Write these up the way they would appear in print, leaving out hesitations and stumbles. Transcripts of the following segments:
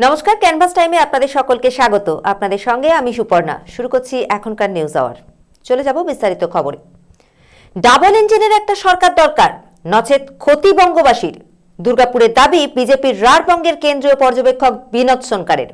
নমস্কার, ক্যানভাস টাইমে আপনাদের সকলকে স্বাগত। আপনাদের সঙ্গে আমি সুপর্ণা। শুরু করছি এখনকার নিউজ আওয়ার। চলে যাব বিস্তারিত খবরে। ডাবল ইঞ্জিনের একটা সরকার দরকার, নচেত ক্ষতি বঙ্গবাসীর। দুর্গাপুরের দাবি বিজেপির রাঢ়বঙ্গের কেন্দ্রীয় পর্যবেক্ষক বিনোদ সোনকারের।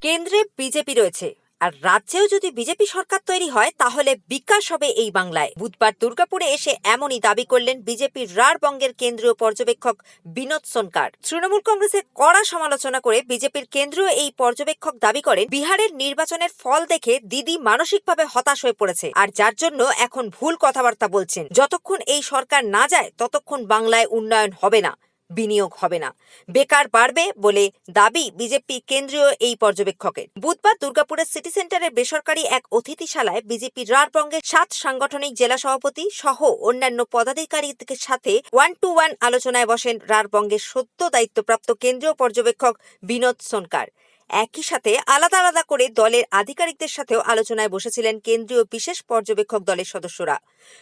কেন্দ্রে বিজেপি রয়েছে, আর রাজ্যেও যদি বিজেপি সরকার তৈরি হয় তাহলে বিকাশ হবে এই বাংলায়। বুধবার দুর্গাপুরে এসে এমনই দাবি করলেন বিজেপির রাঢ়বঙ্গের কেন্দ্রীয় পর্যবেক্ষক বিনোদ সোনকার। তৃণমূল কংগ্রেসের কড়া সমালোচনা করে বিজেপির কেন্দ্রীয় এই পর্যবেক্ষক দাবি করেন, বিহারের নির্বাচনের ফল দেখে দিদি মানসিকভাবে হতাশ হয়ে পড়েছে, আর যার জন্য এখন ভুল কথাবার্তা বলছেন। যতক্ষণ এই সরকার না যায় ততক্ষণ বাংলায় উন্নয়ন হবে না, বিনিয়োগ হবে না, বেকার বাড়বে বলে দাবি বিজেপি কেন্দ্রীয় এই পর্যবেক্ষকের। বুধবার দুর্গাপুরের সিটি সেন্টারের বেসরকারি এক অতিথিশালায় বিজেপি রাঢ়বঙ্গের 7 সাংগঠনিক জেলা সভাপতি সহ অন্যান্য পদাধিকারীদের সাথে 1-to-1 আলোচনায় বসেন রাঢ়বঙ্গের সদ্য দায়িত্বপ্রাপ্ত কেন্দ্রীয় পর্যবেক্ষক বিনোদ সোনকার। একই সাথে আলাদা আলাদা করে দলের আধিকারিকদের সাথেও আলোচনায় বসেছিলেন কেন্দ্রীয় বিশেষ পর্যবেক্ষক দলের সদস্যরা।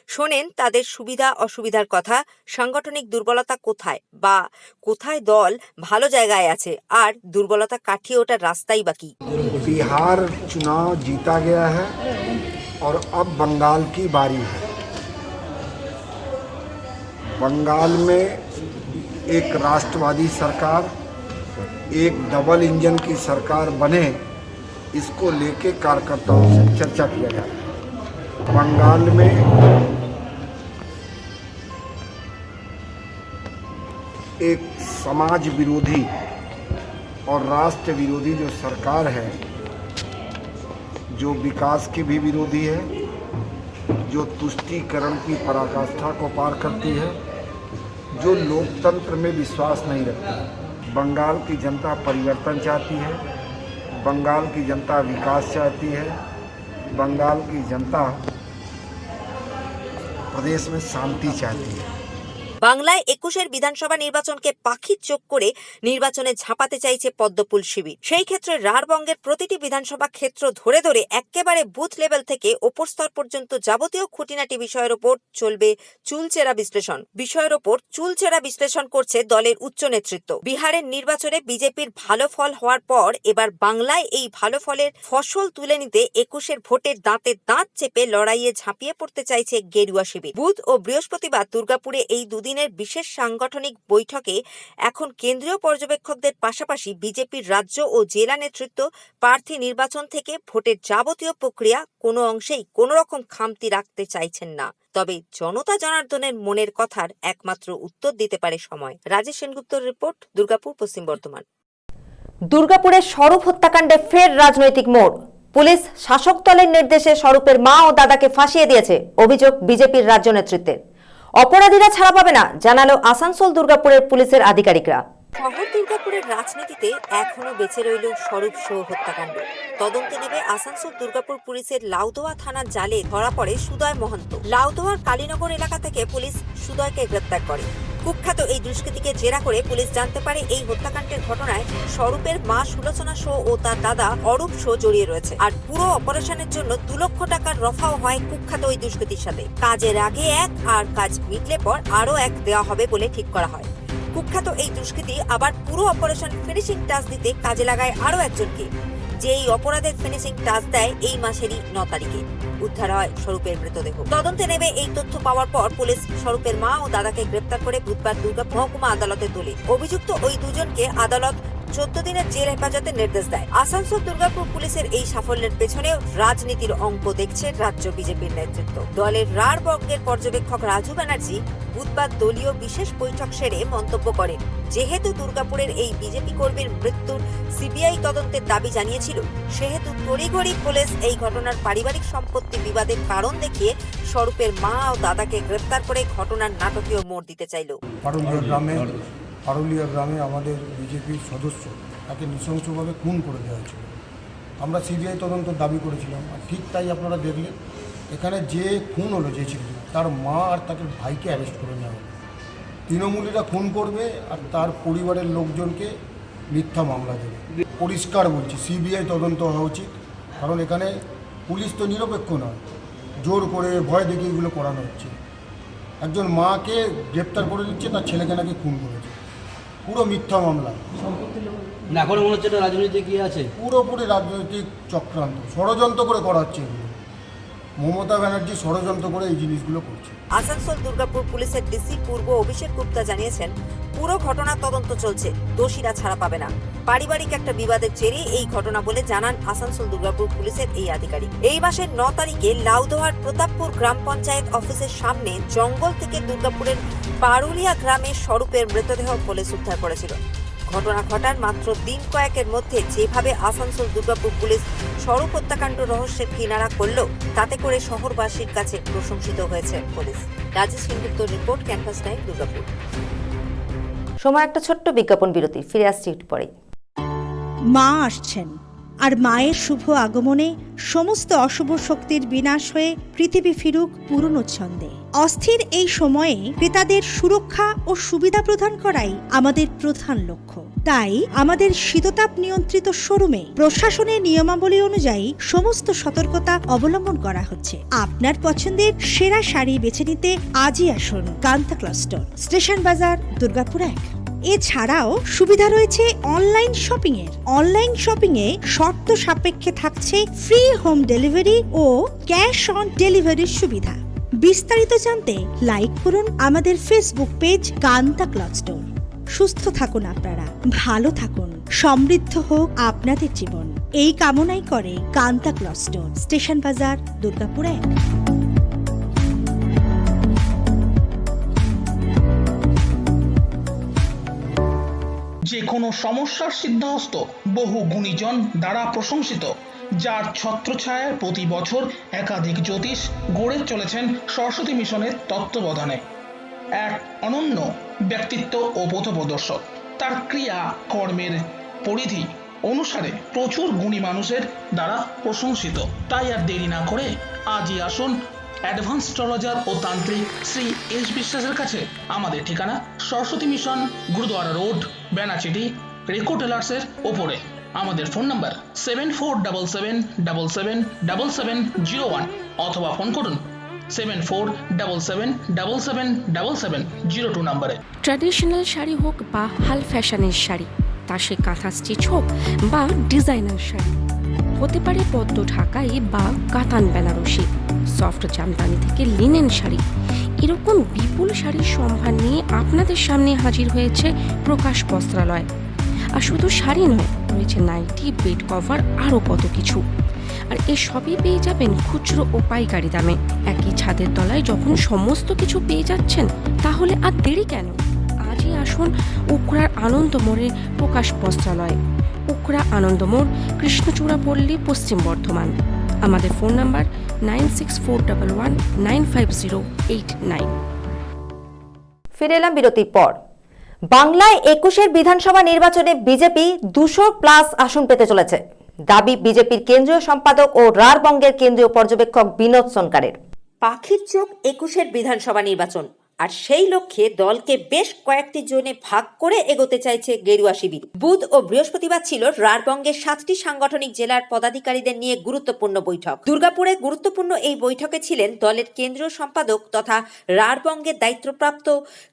শোনেন তাদের সুবিধা অসুবিধার কথা, সাংগঠনিক দুর্বলতা কোথায় বা কোথায় দল ভালো জায়গায় আছে, আর দুর্বলতা কাটিয়ে ওঠার রাস্তাই বাকি। बिहार चुनाव जीता गया है और अब बंगाल की बारी है। बंगाल में एक राष्ट्रवादी सरकार, एक डबल इंजन की सरकार बने, इसको लेके कार्यकर्ताओं से चर्चा किया जा रहा है। बंगाल में एक समाज विरोधी और राष्ट्र विरोधी जो सरकार है, जो विकास की भी विरोधी है, जो तुष्टीकरण की पराकाष्ठा को पार करती है, जो लोकतंत्र में विश्वास नहीं रखती। बंगाल की जनता परिवर्तन चाहती है, बंगाल की जनता विकास चाहती है, बंगाल की जनता प्रदेश में शांति चाहती है। বাংলায় 21-এর বিধানসভা নির্বাচনকে পাখির চোখ করে নির্বাচনে ঝাঁপাতে চাইছে পদ্মফুল শিবির। সেই ক্ষেত্রে রাঢ়বঙ্গের প্রতিটি বিধানসভা ক্ষেত্র ধরে ধরে একেবারে বুথ লেভেল থেকে ওপর স্তর পর্যন্ত যাবতীয় খুঁটিনাটি বিষয়ের ওপর চলবে চুলচেরা বিশ্লেষণ করছে দলের উচ্চ নেতৃত্ব। বিহারের নির্বাচনে বিজেপির ভালো ফল হওয়ার পর এবার বাংলায় এই ভালো ফলের ফসল তুলে নিতে 21-এর ভোটের দাঁতে দাঁত চেপে লড়াইয়ে ঝাঁপিয়ে পড়তে চাইছে গেরুয়া শিবির। বুধ ও বৃহস্পতিবার দুর্গাপুরে এই দিনের বিশেষ সাংগঠনিক বৈঠকে এখন কেন্দ্রীয় পর্যবেক্ষকদের পাশাপাশি বিজেপির রাজ্য ও জেলা নেতৃত্ব প্রার্থী নির্বাচন থেকে ভোটের যাবতীয় প্রক্রিয়া কোনো অংশেই কোনো রকম খামতি রাখতে চাইছেন না। তবে জনতা জনার্দনের মনের কথার একমাত্র উত্তর দিতে পারে সময়। রাজেশ সেনগুপ্তর রিপোর্ট, দুর্গাপুর, পশ্চিম বর্ধমান। দুর্গাপুরের স্বরূপ হত্যাকাণ্ডে ফের রাজনৈতিক মোড়। পুলিশ শাসক দলের নির্দেশে স্বরূপের মা ও দাদাকে ফাঁসিয়ে দিয়েছে, অভিযোগ বিজেপির রাজ্য নেতৃত্বের। অপরাধীরা ছাড়া পাবে না, জানালো আসানসোল দুর্গাপুরের পুলিশের আধিকারিকরা। শহর দুর্গাপুরের রাজনীতিতে এখনো বেঁচে রইল স্বরূপ সহ হত্যাকাণ্ড। তদন্তে নেবে আসানসোল দুর্গাপুর পুলিশের লাউদোয়া থানার জালে ধরা পড়ে সুদয় মহন্ত। লাউদোয়ার কালীনগর এলাকা থেকে পুলিশ সুদয়কে গ্রেপ্তার করে। কুখ্যাত এই দুষ্কৃতীকে জেরা করে পুলিশ জানতে পারে এই হত্যাকাণ্ডের ঘটনায় স্বরূপের মা সুলোচনা শো ও তার দাদা অরূপ শো জড়িয়ে রয়েছে। আর পুরো অপারেশনের জন্য 2 লক্ষ টাকার রফাও হয় কুখ্যাত ওই দুষ্কৃতীর সাথে। কাজের আগে এক আর কাজ মিটলে পর আরো এক দেওয়া হবে বলে ঠিক করা হয়। কুখ্যাত এই দুষ্কৃতী আবার পুরো অপারেশন ফিনিশিং টাচ দিতে কাজে লাগায় আরো একজনকে, যে এই অপরাধের ফিনিশিং টাচ দেয় এই মাসেরই 9 তারিখে। উদ্ধার হয় স্বরূপের মৃতদেহ। তদন্তে নেবে এই তথ্য পাওয়ার পর পুলিশ স্বরূপের মা ও দাদাকে গ্রেপ্তার করে বুধবার দুর্গাপুর মহকুমা আদালতে তোলে। অভিযুক্ত ওই দুজনকে আদালত 14 দিনের জেল হেফাজতের নির্দেশ দেয়। আসানসোল দুর্গাপুর পুলিশের এই সাফল্যের পেছনেও রাজনীতির অঙ্ক দেখছে রাজ্য বিজেপির নেতৃত্ব। দলের রাঢ়বঙ্গের পর্যবেক্ষক রাজু ব্যানার্জি বুধবার দলীয় বিশেষ বৈঠক সেরে মন্তব্য করেন, যেহেতু দুর্গাপুরের এই বিজেপি কর্মীর মৃত্যুর সিবিআই তদন্তের দাবি জানিয়েছিল, সেহেতু তড়িঘড়ি পুলিশ এই ঘটনার পারিবারিক সম্পত্তি বিবাদের কারণ দেখিয়ে স্বরূপের মা ও দাদাকে গ্রেপ্তার করে ঘটনার নাটকীয় মোড় দিতে চাইল। পারুলিয়া গ্রামে আমাদের বিজেপির সদস্য তাকে নৃশংসভাবে খুন করে দেওয়া হয়েছিল। আমরা সিবিআই তদন্ত দাবি করেছিলাম, আর ঠিক তাই আপনারা দেখলেন এখানে যে খুন হলো, যে ছিল তার মা আর তাকে ভাইকে অ্যারেস্ট করে নেওয়া হলো। তৃণমূলীরা খুন করবে আর তার পরিবারের লোকজনকে মিথ্যা মামলা দেবে। পরিষ্কার বলছি, সিবিআই তদন্ত হওয়া উচিত, কারণ এখানে পুলিশ তো নিরপেক্ষ নয়, জোর করে ভয় দেখিয়ে এগুলো করানো হচ্ছে। একজন মাকে গ্রেপ্তার করে দিচ্ছে, তার ছেলেকে নাকি খুন করেছে, পুরো মিথ্যা মামলা। না এখন মনে হচ্ছে এটা রাজনীতি কি আছে? পুরোপুরি রাজনৈতিক চক্রান্ত, ষড়যন্ত্র করে করা হচ্ছে এগুলো। মমতা ব্যানার্জি ষড়যন্ত্র করে এই জিনিসগুলো করছে। আসানসোল দুর্গাপুর পুলিশের ডিসি পূর্ব অভিষেক গুপ্তা জানিয়েছেন, পুরো ঘটনা তদন্ত চলছে, দোষীরা ছাড়া পাবে না। পারিবারিক একটা বিবাদের জেরে এই ঘটনা বলে জানান আসানসোল দুর্গাপুর পুলিশের এই আধিকারিক। এই মাসের 9 তারিখে লাউদোহার প্রতাপপুর গ্রাম পঞ্চায়েত অফিসের সামনে জঙ্গল থেকে দুর্গাপুরের পারুলিয়া গ্রামের স্বরূপের মৃতদেহ পুলিশ উদ্ধার করেছিল। ঘটনা ঘটার মাত্র দিন কয়েকের মধ্যে যেভাবে আসানসোল দুর্গাপুর পুলিশ স্বরূপ হত্যাকাণ্ড রহস্যের কিনারা করল, তাতে করে শহরবাসীর কাছে প্রশংসিত হয়েছে police. Rajesh Sengupta report, campus time, Durgapur. সময় একটা ছোট্ট বিজ্ঞাপন বিরতি, ফিরে আসছি একটু পরেই। মা আসছেন, আর মায়ের শুভ আগমনে সমস্ত অশুভ শক্তির বিনাশ হয়ে পৃথিবী ফিরুক পুরনো ছন্দে। অস্থির এই সময়ে ক্রেতাদের সুরক্ষা ও সুবিধা প্রদান করাই আমাদের প্রধান লক্ষ্য। তাই আমাদের শীততাপ নিয়ন্ত্রিত শোরুমে প্রশাসনের নিয়মাবলী অনুযায়ী সমস্ত সতর্কতা অবলম্বন করা হচ্ছে। আপনার পছন্দের সেরা শাড়ি বেছে নিতে আজই আসুন কান্তা ক্লথ স্টোর, স্টেশন বাজার, দুর্গাপুর 1। এছাড়াও সুবিধা রয়েছে অনলাইন শপিং এর। অনলাইন শপিং এ শর্ত সাপেক্ষে থাকছে ফ্রি হোম ডেলিভারি ও ক্যাশ অন ডেলিভারির সুবিধা। বিস্তারিত জানতে লাইক করুন আমাদের Facebook page Kanta cloth store. সুস্থ থাকুন আপনারা, ভালো থাকুন, সমৃদ্ধ হোক আপনাদের জীবন, এই কামনাই করে কান্তা ক্লথ স্টোর, স্টেশন বাজার, দুর্গাপুর 1। যে কোনো সমস্যার সিদ্ধহস্ত বহু গুণীজন দ্বারা প্রশংসিত, যার ছত্রছায়ায় প্রতি বছর একাধিক জ্যোতিষ গড়ে চলেছেন সরস্বতী মিশনের তত্ত্বাবধানে। এক অনন্য ব্যক্তিত্ব ও পথপ্রদর্শক, তার ক্রিয়া কর্মের পরিধি অনুসারে প্রচুর গুণী মানুষের দ্বারা প্রশংসিত। তাই আর দেরি না করে আজই আসুন অ্যাডভান্স অ্যাস্ট্রোলজার ও তান্ত্রিক শ্রী এস বিশ্বাসের কাছে। আমাদের ঠিকানা সরস্বতী মিশন, গুরুদ্বারা রোড, বেনাচিটি, রেকো টেলার্সের ওপরে। আমাদের ফোন নাম্বার 7477777701 অথবা ফোন করুন 7477777702 নম্বরে। ট্র্যাডিশনাল শাড়ি হোক বা হাল ফ্যাশনের শাড়ি, তা সে কাঁথা স্টিচ হোক বা ডিজাইনার শাড়ি, হতে পারে পদ্ম ঢাকাই বা কাতান বেনারসি, সফট জামদানি থেকে লিনেন শাড়ি, এরকম বিপুল শাড়ির সম্ভার নিয়ে আপনাদের সামনে হাজির হয়েছে প্রকাশ বস্ত্রালয়। আর শুধু শাড়ি নয়, রয়েছে নাইটি, বেড কভার, আরও কত কিছু। আর এসবই পেয়ে যাবেন খুচরো ও পাইকারি দামে। একই ছাদের তলায় যখন সমস্ত কিছু পেয়ে যাচ্ছেন, তাহলে আর দেরি কেন? আজই আসুন উকড়ার আনন্দমোড়ে প্রকাশ বস্ত্রালয়, উকড়া আনন্দমোড়, কৃষ্ণচূড়া পল্লী, পশ্চিম বর্ধমান। আমাদের ফোন নাম্বার 9641195089। ফিরে এলাম বিরতির পর। বাংলায় 21 বিধানসভা নির্বাচনে বিজেপি 200+ আসন পেতে চলেছে, দাবি বিজেপির কেন্দ্রীয় সম্পাদক ও রাঢ়বঙ্গের কেন্দ্রীয় পর্যবেক্ষক বিনোদ সোনকারের। পাখির চোখ 21 বিধানসভা নির্বাচন, আর সেই লক্ষ্যে দলকে বেশ কয়েকটি জোনে ভাগ করে এগোতে চাইছে গেরুয়া শিবির। বুধ ও বৃহস্পতিবার ছিল রাঢ়বঙ্গের 7টি সাংগঠনিক জেলার পদাধিকারীদের নিয়ে গুরুত্বপূর্ণ বৈঠক। দুর্গাপুরে গুরুত্বপূর্ণ এই বৈঠকে ছিলেন দলের কেন্দ্রীয় সম্পাদক তথা রাঢ়বঙ্গের দায়িত্বপ্রাপ্ত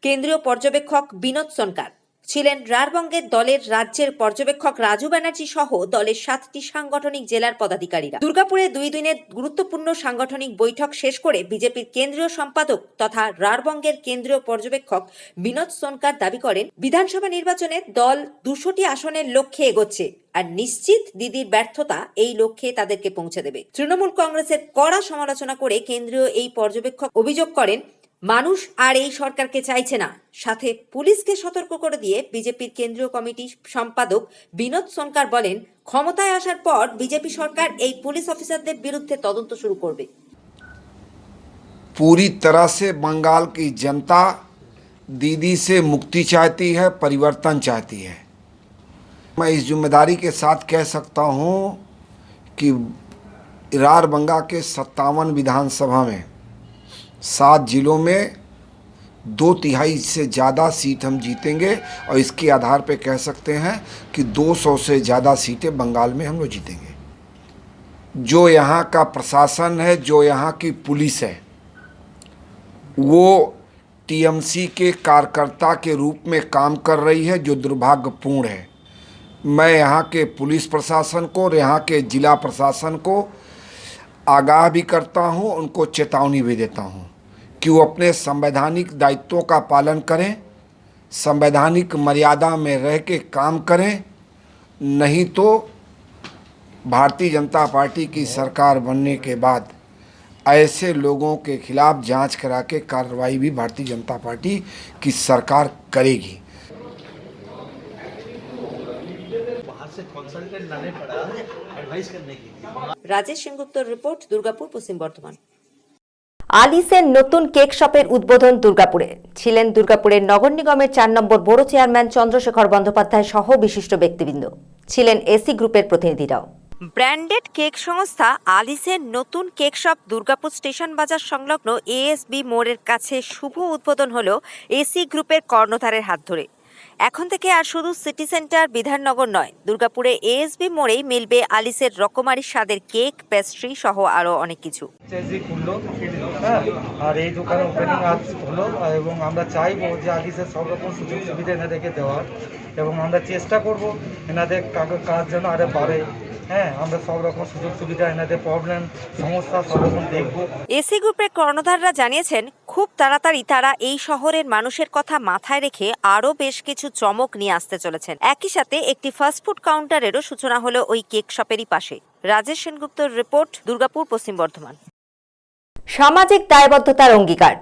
কেন্দ্রীয় পর্যবেক্ষক বিনোদ সোনকার, ছিলেন রাঢ়বঙ্গের দলের রাজ্যের পর্যবেক্ষক রাজু ব্যানার্জি সহ দলের 7টি সাংগঠনিক জেলার পদাধিকারীরা। দুর্গাপুরে 2 দিনের গুরুত্বপূর্ণ সাংগঠনিক বৈঠক শেষ করে বিজেপির কেন্দ্রীয় সম্পাদক তথা রাঢ়বঙ্গের কেন্দ্রীয় পর্যবেক্ষক বিনোদ সোনকার দাবি করেন, বিধানসভা নির্বাচনে দল 200টি আসনের লক্ষ্যে এগোচ্ছে, আর নিশ্চিত দিদির ব্যর্থতা এই লক্ষ্যে তাদেরকে পৌঁছে দেবে। তৃণমূল কংগ্রেসের কড়া সমালোচনা করে কেন্দ্রীয় এই পর্যবেক্ষক অভিযোগ করেন, মানুষ আর এই সরকারকে চাইছে না। সাথে পুলিশকে সতর্ক করে দিয়ে বিজেপির কেন্দ্রীয় কমিটি সম্পাদক বিনোদ সোনকার বলেন, ক্ষমতায় আসার পর বিজেপি সরকার এই পুলিশ অফিসারদের বিরুদ্ধে তদন্ত শুরু করবে। पूरी तरह से बंगाल की जनता दीदी से मुक्ति चाहती है, परिवर्तन चाहती है। मैं इस जिम्मेदारी के साथ कह सकता हूँ कि राঢ়बंगा के 57 विधानसभा में 7 जिलों में 2/3 से ज़्यादा सीट हम जीतेंगे, और इसके आधार पे कह सकते हैं कि 200 से ज़्यादा सीटें बंगाल में हम लोग जीतेंगे। जो यहाँ का प्रशासन है, जो यहाँ की पुलिस है, वो टीएमसी के कार्यकर्ता के रूप में काम कर रही है, जो दुर्भाग्यपूर्ण है। मैं यहाँ के पुलिस प्रशासन को और यहाँ के जिला प्रशासन को आगाह भी करता हूँ, उनको चेतावनी भी देता हूँ कि वो अपने संवैधानिक दायित्वों का पालन करें, संवैधानिक मर्यादा में रह के काम करें, नहीं तो भारतीय जनता पार्टी की सरकार बनने के बाद ऐसे लोगों के खिलाफ जांच करा के कार्रवाई भी भारतीय जनता पार्टी की सरकार करेगी। बाहर से कंसल्टेंट लाने पड़ा एडवाइस करने के लिए। রাজেশ সেনগুপ্তর রিপোর্ট, দুর্গাপুর, পশ্চিম বর্ধমান। আলিসের নতুন কেক শপের উদ্বোধন দুর্গাপুরে। ছিলেন দুর্গাপুরের নগর নিগমের 4 নম্বর বড় চেয়ারম্যান চন্দ্রশেখর বন্দ্যোপাধ্যায় সহ বিশিষ্ট ব্যক্তিবৃন্দ। ছিলেন এসি গ্রুপের প্রতিনিধিরাও। ব্র্যান্ডেড কেক সংস্থা আলিসের নতুন কেক শপ দুর্গাপুর স্টেশন বাজার সংলগ্ন এএসবি মোড়ের কাছে শুভ উদ্বোধন হলো এসি গ্রুপের কর্ণধারের হাত ধরে। এখন থেকে আর শুধু সিটি সেন্টার বিধাননগর নয়, দুর্গাপুরে এএসবি মোড়েই মিলবে আলিসের রকমারি স্বাদের কেক, পেস্ট্রি সহ আরো অনেক কিছু। খুললো, হ্যাঁ, আর এই দোকানে ওপেনিং আজ হলো এবং আমরা চাইবো যে আলিসের সব রকম সুযোগ সুবিধা এনাদেরকে দেওয়ার এবং আমরা চেষ্টা করব এনাদের কাজ যেন আরো বাড়ে। হ্যাঁ, আমরা সব রকম সুযোগ সুবিধা এনাদের প্রবলেম সমস্যা সব রকম দেখবো। এসি গ্রুপের কর্ণধাররা জানিয়েছেন খুব তাড়াতাড়ি তারা এই শহরের মানুষের কথা মাথায় রেখে আরো বেশ কিছু চমক নিয়ে আসতে চলেছেন। একই সাথে একটি ফাস্টফুড কাউন্টারেরও সূচনা হলো ওই কেক শপেরই পাশে। রাজেশ সেনগুপ্তর রিপোর্ট, দুর্গাপুর, পশ্চিম বর্ধমান। সামাজিক দায়বদ্ধতার অঙ্গীকার,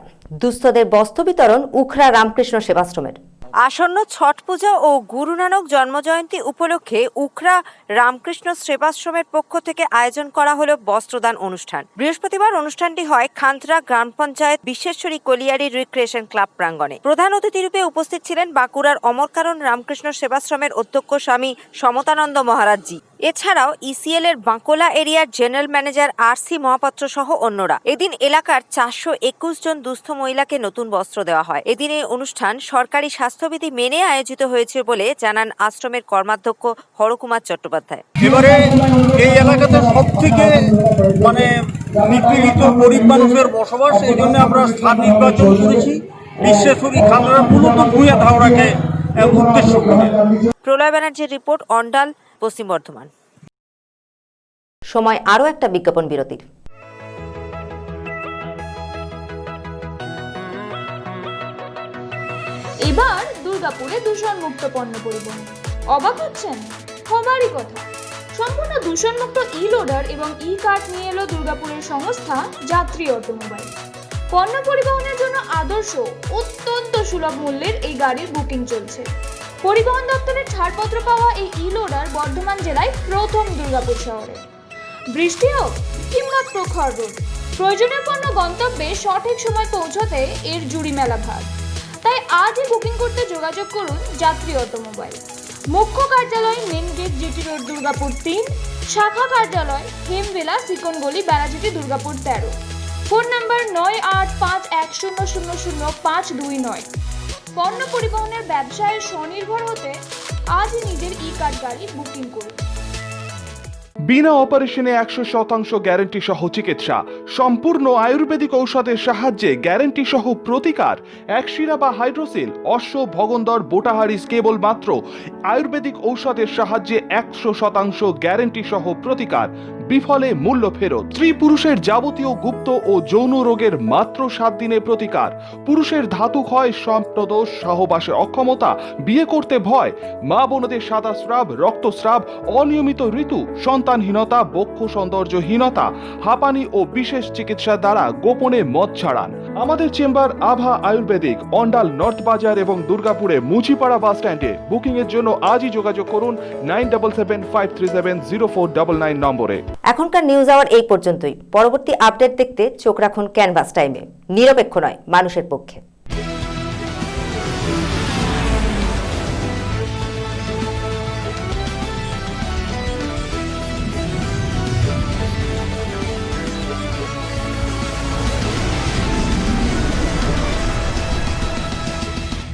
দুস্থদের বস্ত্র বিতরণ উখরা রামকৃষ্ণ সেবাশ্রমের। আসন্ন ছট পূজা ও গুরু নানক জন্মজয়ন্তী উপলক্ষে উখরা রামকৃষ্ণ সেবাশ্রমের পক্ষ থেকে আয়োজন করা হলো বস্ত্রদান অনুষ্ঠান। বৃহস্পতিবার অনুষ্ঠানটি হয় খান্থরা গ্রাম panchayat Bisweswari colliery recreation club প্রাঙ্গণে। প্রধান অতিথিরূপে উপস্থিত ছিলেন বাঁকুড়ার অমরকারণ রামকৃষ্ণ সেবাশ্রমের অধ্যক্ষ স্বামী সমতানন্দ মহারাজজি। এছাড়াও ইসিএল এর বাঁকুড়া এরিয়ার জেনারেল ম্যানেজার আর.সি. মহাপাত্র সহ অন্যরা। এদিন এলাকার 421 জন দুস্থ মহিলাকে নতুন বস্ত্র দেওয়া হয়। এদিন এই অনুষ্ঠান সরকারি স্বাস্থ্যবিধি মেনে আয়োজিত হয়েছে বলে জানান আশ্রমের কর্মাধ্যক্ষ হরকুমার চট্টোপাধ্যায়। এবারে এই এলাকাতে সব থেকে নিপীড়িত গরিব মানুষের বসবাস, এই জন্য আমরা স্থান নির্বাচন করেছি বিশ্বেশ্বরী খান্ডারা মূলত ভূঁইয়া ধাওড়াকে উদ্দেশ্য করে। প্রলয় ব্যানার্জির রিপোর্ট, অন্ডাল, পশ্চিম বর্ধমান। সময় আরও একটা বিজ্ঞাপন বিরতির। এবার দুর্গাপুরে দূষণমুক্ত পণ্য পরিবহন। অবাক হচ্ছেন? হবারই কথা। সম্পূর্ণ দূষণমুক্ত ই লোডার এবং ই কার্ট নিয়ে এলো দুর্গাপুরের সংস্থা যাত্রী অটোমোবাইল। পণ্য পরিবহনের জন্য আদর্শ, অত্যন্ত সুলভ মূল্যের এই গাড়ির বুকিং চলছে। পরিবহন দপ্তরের ছাড়পত্র পাওয়া এই ই লোডার বর্ধমান জেলায় প্রথম দুর্গাপুর শহরে। বৃষ্টি হোক কিংবা প্রখর রোদ, প্রয়োজনীয় পণ্য গন্তব্যে সঠিক সময় পৌঁছতে এর জুড়ি মেলা ভার। তাই আজই বুকিং করতে যোগাযোগ করুন যাত্রী অটোমোবাইল। মুখ্য কার্যালয় main gate, GT road, Durgapur 3। শাখা কার্যালয় হেমবেলা, সিকনগলি, ব্যানাচিটি, দুর্গাপুর 13। Phone number 9851000529। পণ্য পরিবহনের ব্যবসায় স্বনির্ভর হতে আজই নিজের ই কার্ড গাড়ি বুকিং করুন। বিনা অপারেশনে 100% গ্যারান্টি সহ চিকিৎসা, সম্পূর্ণ আয়ুর্বেদিক ঔষধের সাহায্যে গ্যারান্টি সহ প্রতিকার। একশিরা বা হাইড্রোসিল, অশ্ব, ভগন্দর, বোটাহারিস কেবলমাত্র আয়ুর্বেদিক ঔষধের সাহায্যে 100% গ্যারান্টি সহ প্রতিকার, বিফলে মূল্য ফেরত। স্ত্রী পুরুষের যাবতীয় গুপ্ত ও যৌন রোগের মাত্র 7 দিনে প্রতিকার। পুরুষের ধাতু ক্ষয়, সম্প্রদোষ, সহবাসে অক্ষমতা, বিয়ে করতে ভয়, মা বোনদের সাদা স্রাব, রক্তস্রাব, অনিয়মিত ঋতু, সন্তানহীনতা, বক্ষ সৌন্দর্যহীনতা, হাঁপানি ও বিশেষ চিকিৎসা দ্বারা গোপনে মদ ছাড়ান। আমাদের চেম্বার আভা আয়ুর্বেদিক, অন্ডাল নর্থ বাজার এবং দুর্গাপুরে মুচিপাড়া বাস স্ট্যান্ডে। বুকিং এর জন্য আজই যোগাযোগ করুন 9775370499 নম্বরে। এখনকার নিউজ আওয়ার এই পর্যন্তই। পরবর্তী আপডেট দেখতে চোখ রাখুন ক্যানভাস টাইমে। নিরপেক্ষ নয়, মানুষের পক্ষে।